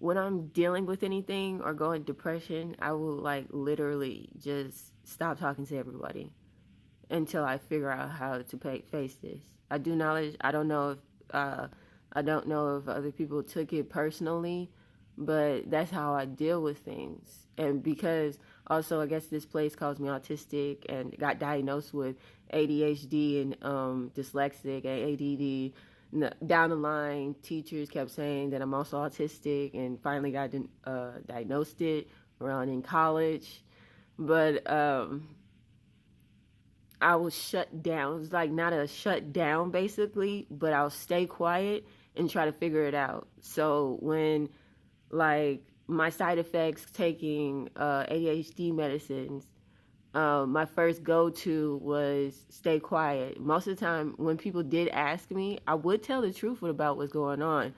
when I'm dealing with anything or going depression, I will like literally just stop talking to everybody until I figure out how to face this. I do knowledge. Uh, I don't know if other people took it personally, but that's how I deal with things. And because also, I guess this place calls me autistic and got diagnosed with ADHD and dyslexic and ADD. Down the line, teachers kept saying that I'm also autistic, and finally got diagnosed it around in college. But I was shut down. It was like not a shut down basically, but I'll stay quiet and try to figure it out. So when like my side effects taking ADHD medicines, my first go to was stay quiet. Most of the time, when people did ask me, I would tell the truth about what's going on.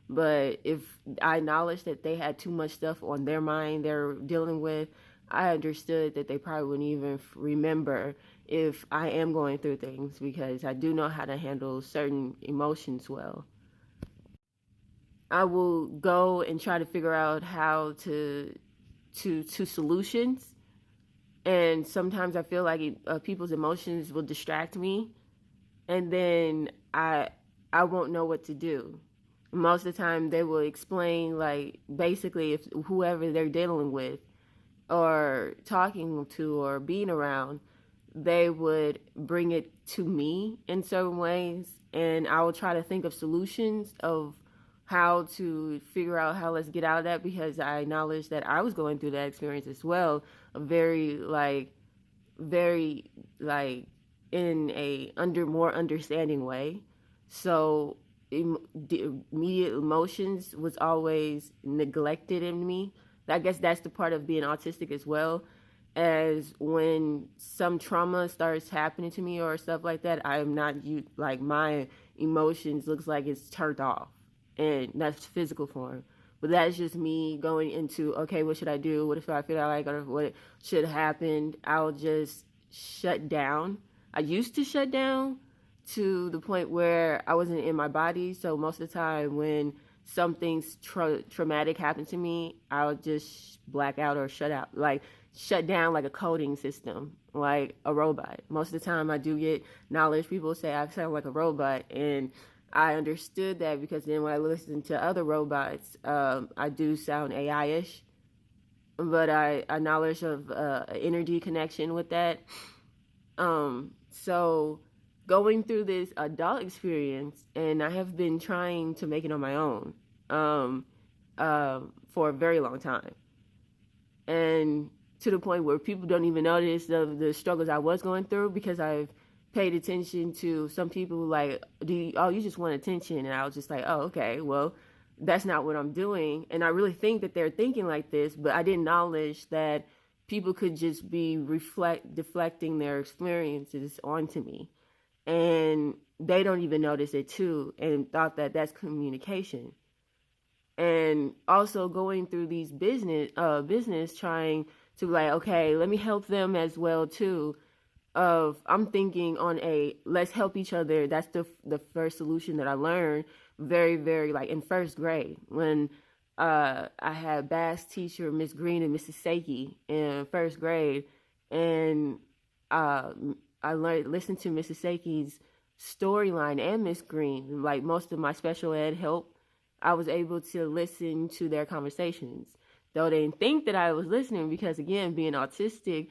But if I acknowledged that they had too much stuff on their mind they're dealing with, I understood that they probably wouldn't even remember if I am going through things because I do know how to handle certain emotions well. I will go and try to figure out how to solutions, and sometimes I feel like people's emotions will distract me, and then I won't know what to do. Most of the time, they will explain like basically if whoever they're dealing with or talking to or being around, they would bring it to me in certain ways, and I will try to think of solutions of how to figure out how let's get out of that because I acknowledge that I was going through that experience as well, a very like in a under more understanding way. So the immediate emotions was always neglected in me. I guess that's the part of being autistic as well. As when some trauma starts happening to me or stuff like that, I am not like my emotions looks like it's turned off, and that's physical form. But that's just me going into okay, what should I do? What if I feel like or what should happen? I'll just shut down. I used to shut down to the point where I wasn't in my body. So most of the time when something's traumatic happened to me, I'll just black out or shut out, like shut down like a coding system, like a robot. Most of the time I do get knowledge. People say I sound like a robot, and I understood that because then when I listen to other robots, I do sound AI-ish, but I knowledge of energy connection with that. So going through this adult experience, and I have been trying to make it on my own for a very long time, and to the point where people don't even notice the struggles I was going through because I've paid attention to some people like, oh, you just want attention, and I was just like, oh, okay, well, that's not what I'm doing, and I really think that they're thinking like this, but I didn't acknowledge that people could just be deflecting their experiences onto me, and they don't even notice it too, and thought that that's communication. And also going through these business trying to like, okay, let me help them as well too. Of I'm thinking on a let's help each other. That's the first solution that I learned very like in first grade when I had bass teacher Miss Green and Mrs. Seiki in first grade, and uh, I listened to Mrs. Seiki's storyline and Miss Green. Like most of my special ed help, I was able to listen to their conversations, though they didn't think that I was listening because again, being autistic,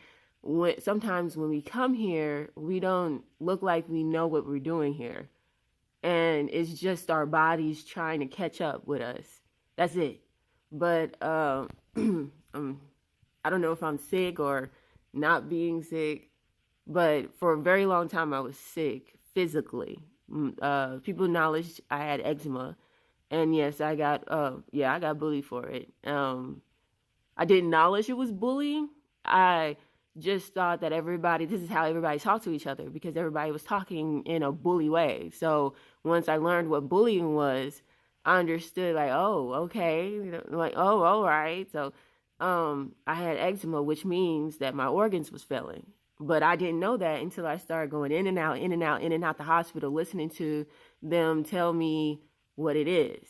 sometimes when we come here, we don't look like we know what we're doing here, and it's just our bodies trying to catch up with us. That's it. But I don't know if I'm sick or not being sick, but for a very long time I was sick physically. People acknowledged I had eczema, and yes, I got bullied for it. I didn't acknowledge it was bullying. I just thought that this is how everybody talked to each other because everybody was talking in a bully way. So once I learned what bullying was, I understood like, oh, okay, like, oh, all right. So I had eczema, which means that my organs was failing. But I didn't know that until I started going in and out, in and out, in and out the hospital, listening to them tell me what it is.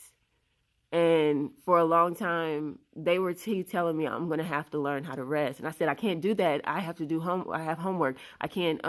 And for a long time, they were telling me I'm gonna have to learn how to rest, and I said I can't do that. I have to do home. I have homework. I can't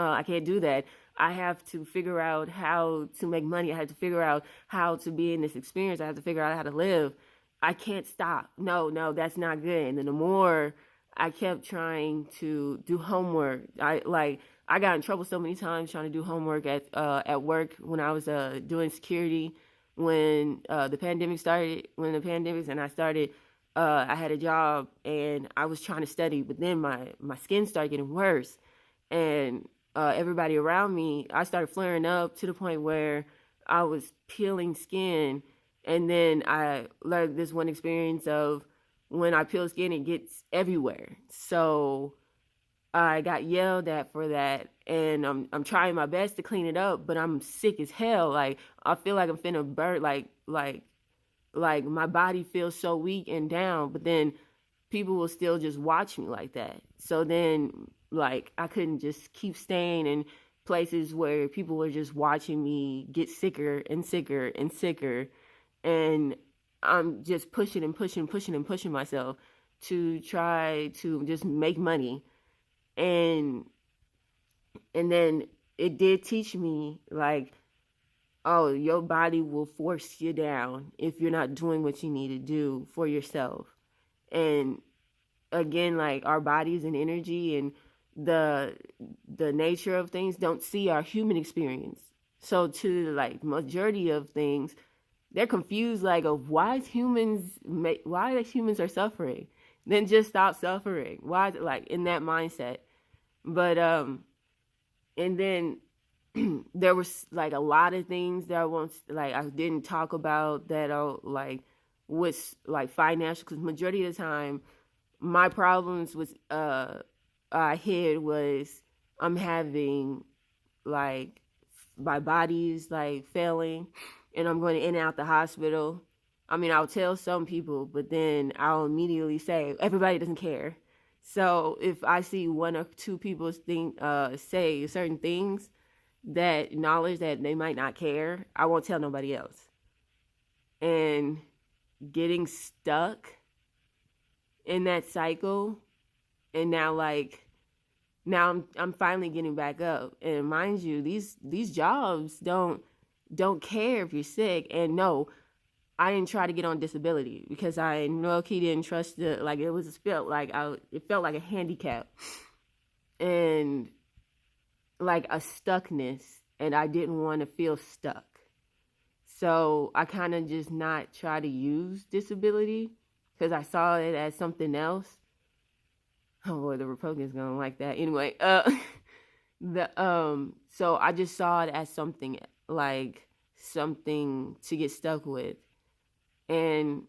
do that. I have to figure out how to make money. I have to figure out how to be in this experience. I have to figure out how to live. I can't stop. No, no, that's not good. And then the more I kept trying to do homework, I got in trouble so many times trying to do homework at work when I was doing security when the pandemic started. When the pandemic and I started, I had a job and I was trying to study, but then my skin started getting worse, and everybody around me, I started flaring up to the point where I was peeling skin. And then I learned this one experience of when I peel skin, it gets everywhere. So I got yelled at for that, and I'm trying my best to clean it up, but I'm sick as hell. Like I feel like I'm finna burn. Like my body feels so weak and down, but then people will still just watch me like that. So then, like, I couldn't just keep staying in places where people were just watching me get sicker and sicker and sicker. And I'm just pushing and pushing, pushing and pushing myself to try to just make money. And then it did teach me, like, oh, your body will force you down if you're not doing what you need to do for yourself. And again, like, our bodies and energy and the nature of things don't see our human experience. So to like majority of things, they're confused, like, of why humans are suffering. Then just stop suffering. Why, like, in that mindset. But and then there was like a lot of things that I didn't talk about that like was like financial, because majority of the time my problems was I hid was I'm having, like, my body's like failing and I'm going to in and out the hospital. I mean, I'll tell some people, but then I'll immediately say everybody doesn't care. So if I see one or two people say certain things, that knowledge that they might not care, I won't tell nobody else. And getting stuck in that cycle, and now I'm finally getting back up. And mind you, these jobs don't care if you're sick. And no, I didn't try to get on disability because I low-key didn't trust it. Like, it felt like a handicap and like a stuckness, and I didn't want to feel stuck. So I kind of just not try to use disability because I saw it as something else. Oh boy, the Republicans gonna like that. Anyway, so I just saw it as something, like something to get stuck with. And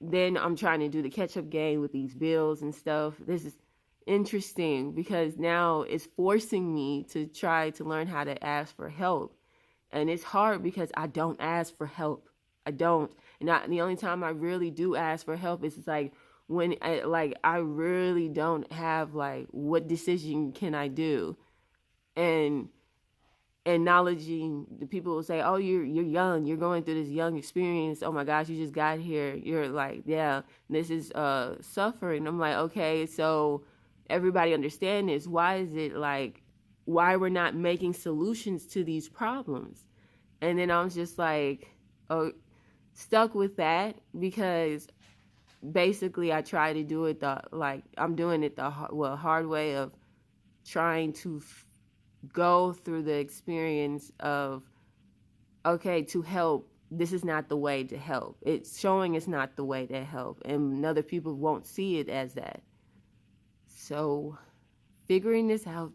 then I'm trying to do the catch-up game with these bills and stuff. This is interesting because now it's forcing me to try to learn how to ask for help. And it's hard because I don't ask for help. I don't. And the only time I really do ask for help is like when I really don't have, like, what decision can I do? And acknowledging the people will say, oh, you're young, you're going through this young experience, oh my gosh, you just got here, you're like, yeah, this is suffering. I'm like, okay, so everybody understand this. Why is it like, why we're not making solutions to these problems? And then I was just like, oh, stuck with that, because basically I try to do it I'm doing it the hard way of trying to go through the experience of, okay, to help, this is not the way to help. It's showing it's not the way to help, and other people won't see it as that. So figuring this out.